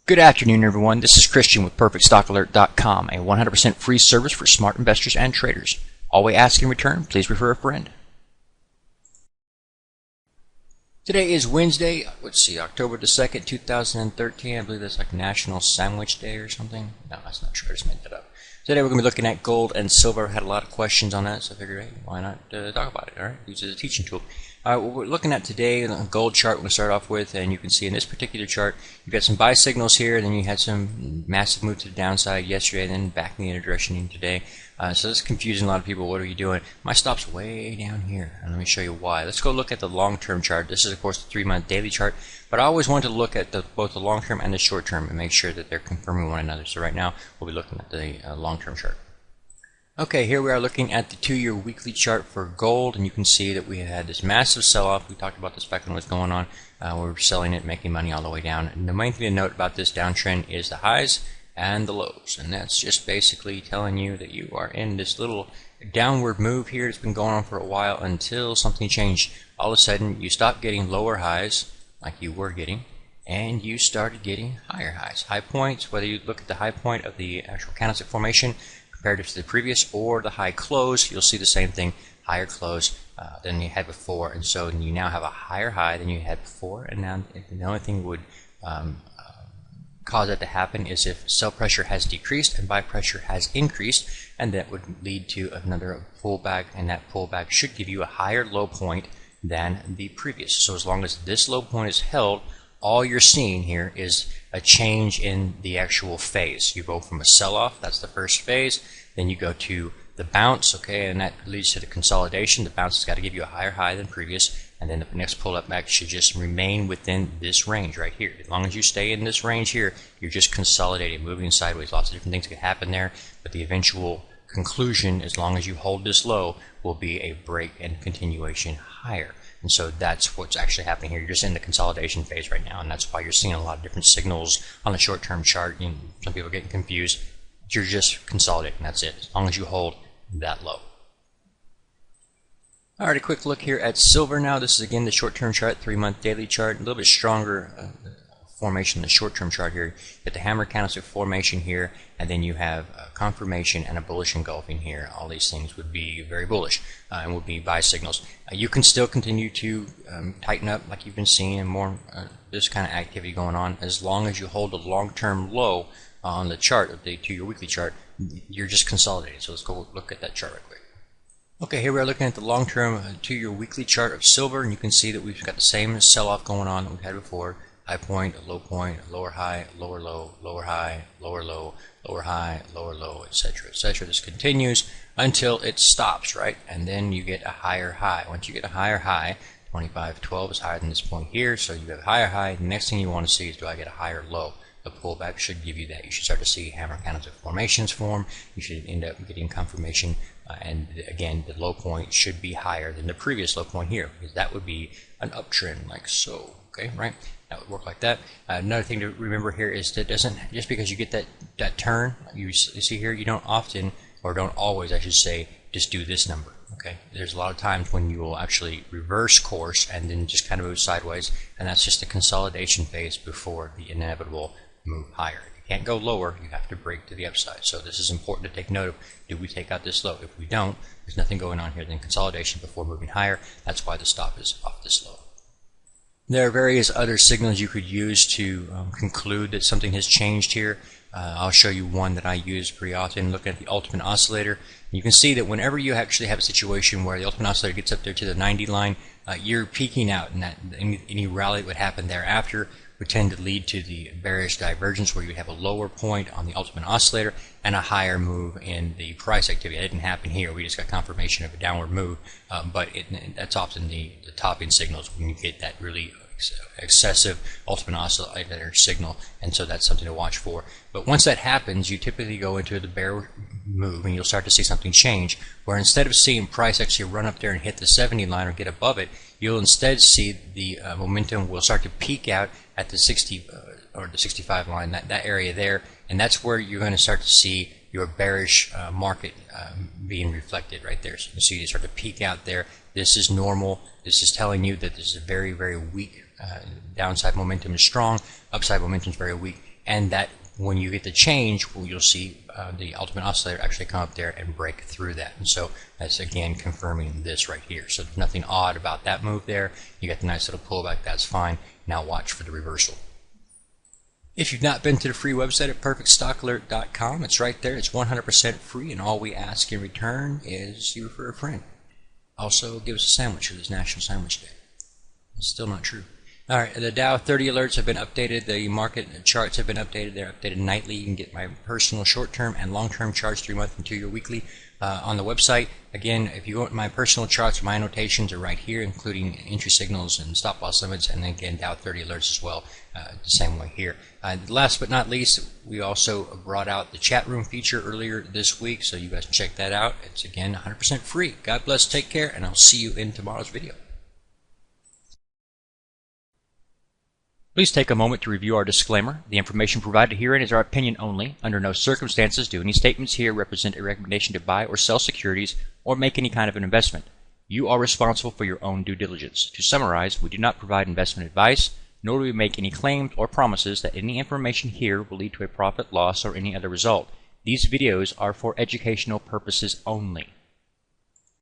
Good afternoon, everyone. This is Christian with PerfectStockAlert.com, a 100% free service for smart investors and traders. All we ask in return, please refer a friend. Today is Wednesday, October the 2nd, 2013. I believe that's like National Sandwich Day or something. No, that's not true. I just made that up. Today we're going to be looking at gold and silver. I had a lot of questions on that, so I figured, hey, why not talk about it, all right? Use it as a teaching tool. All right, what we're looking at today, the gold chart we're going to start off with, and you can see in this particular chart, you've got some buy signals here, and then you had some massive move to the downside yesterday, and then back in the other direction today. So that's confusing a lot of people. What are you doing? My stop's way down here, and let me show you why. Let's go look at the long-term chart. This is, of course, the 3-month daily chart, but I always want to look at both the long-term and the short-term and make sure that they're confirming one another. So right now, we'll be looking at the long-term chart. Okay, here we are looking at the 2-year weekly chart for gold, and you can see that we had this massive sell-off. We talked about this back when it was going on. We were selling it, making money all the way down. And the main thing to note about this downtrend is the highs and the lows, and that's just basically telling you that you are in this little downward move here. It's been going on for a while until something changed. All of a sudden, you stopped getting lower highs like you were getting, and you started getting higher highs. High points, whether you look at the high point of the actual candlestick formation comparative to the previous or the high close, you'll see the same thing, higher close than you had before, and so you now have a higher high than you had before, and now the only thing would cause that to happen is if sell pressure has decreased and buy pressure has increased, and that would lead to another pullback, and that pullback should give you a higher low point than the previous. So as long as this low point is held, all you're seeing here is a change in the actual phase. You go from a sell-off, that's the first phase, then you go to the bounce, okay, and that leads to the consolidation. The bounce has got to give you a higher high than previous, and then the next pull-up back should just remain within this range right here. As long as you stay in this range here, you're just consolidating, moving sideways. Lots of different things can happen there, but the eventual conclusion, as long as you hold this low, will be a break and continuation higher. And so that's what's actually happening here. You're just in the consolidation phase right now, and that's why you're seeing a lot of different signals on the short-term chart. Some people are getting confused. You're just consolidating, that's it, as long as you hold that low. Alright, a quick look here at silver now. This is again the short-term chart, 3-month daily chart, a little bit stronger formation in the short-term chart here. You get the hammer candlestick formation here, and then you have confirmation and a bullish engulfing here. All these things would be very bullish and would be buy signals. You can still continue to tighten up like you've been seeing, and more this kind of activity going on. As long as you hold a long-term low on the chart of the 2-year weekly chart, you're just consolidating. So let's go look at that chart right quick. Okay, here we are looking at the long-term 2-year weekly chart of silver, and you can see that we've got the same sell-off going on that we've had before. High point, a low point, a lower high, lower low, lower high, lower low, lower high, lower low, etc., etc. This continues until it stops, right? And then you get a higher high. Once you get a higher high, 25.12 is higher than this point here, so you have a higher high. The next thing you want to see is, do I get a higher low? The pullback should give you that. You should start to see hammer candlestick formations form. You should end up getting confirmation, and again, the low point should be higher than the previous low point here, because that would be an uptrend, like so. Okay, right? That would work like that. Another thing to remember here is that doesn't just because you get that turn you see here, you don't often, or don't always, I should say, just do this number. Okay, there's a lot of times when you will actually reverse course and then just kind of move sideways, and that's just the consolidation phase before the inevitable move higher. You can't go lower, you have to break to the upside. So this is important to take note of. Do we take out this low? If we don't, there's nothing going on here than consolidation before moving higher. That's why the stop is off this low. There are various other signals you could use to conclude that something has changed here. I'll show you one that I use pretty often. Look at the ultimate oscillator. You can see that whenever you actually have a situation where the ultimate oscillator gets up there to the 90 line, you're peaking out, and that any rally that would happen thereafter would tend to lead to the bearish divergence, where you have a lower point on the ultimate oscillator and a higher move in the price activity. That didn't happen here. We just got confirmation of a downward move, but that's often the topping signals when you get that really excessive ultimate oscillator signal, and so that's something to watch for. But once that happens, you typically go into the bear move, and you'll start to see something change, where instead of seeing price actually run up there and hit the 70 line or get above it, you'll instead see the momentum will start to peak out at the 60 or the 65 line, that area there, and that's where you're going to start to see your bearish market being reflected right there. So you can see you start to peak out there. This is normal. This is telling you that this is a very, very weak downside momentum is strong, upside momentum is very weak, and that when you get the change, well, you'll see the ultimate oscillator actually come up there and break through that. And so that's again confirming this right here. So there's nothing odd about that move there. You got the nice little pullback, that's fine. Now watch for the reversal. If you've not been to the free website at perfectstockalert.com, it's right there. It's 100% free, and all we ask in return is you refer a friend. Also, give us a sandwich for this National Sandwich Day. It's still not true. All right, the Dow 30 alerts have been updated. The market charts have been updated. They're updated nightly. You can get my personal short-term and long-term charts, 3-month and 2-year weekly, on the website. Again, if you want my personal charts, my annotations are right here, including entry signals and stop-loss limits, and then again, Dow 30 alerts as well, the same way here. Last but not least, we also brought out the chat room feature earlier this week, so you guys can check that out. It's, again, 100% free. God bless, take care, and I'll see you in tomorrow's video. Please take a moment to review our disclaimer. The information provided herein is our opinion only. Under no circumstances do any statements here represent a recommendation to buy or sell securities or make any kind of an investment. You are responsible for your own due diligence. To summarize, we do not provide investment advice, nor do we make any claims or promises that any information here will lead to a profit, loss, or any other result. These videos are for educational purposes only.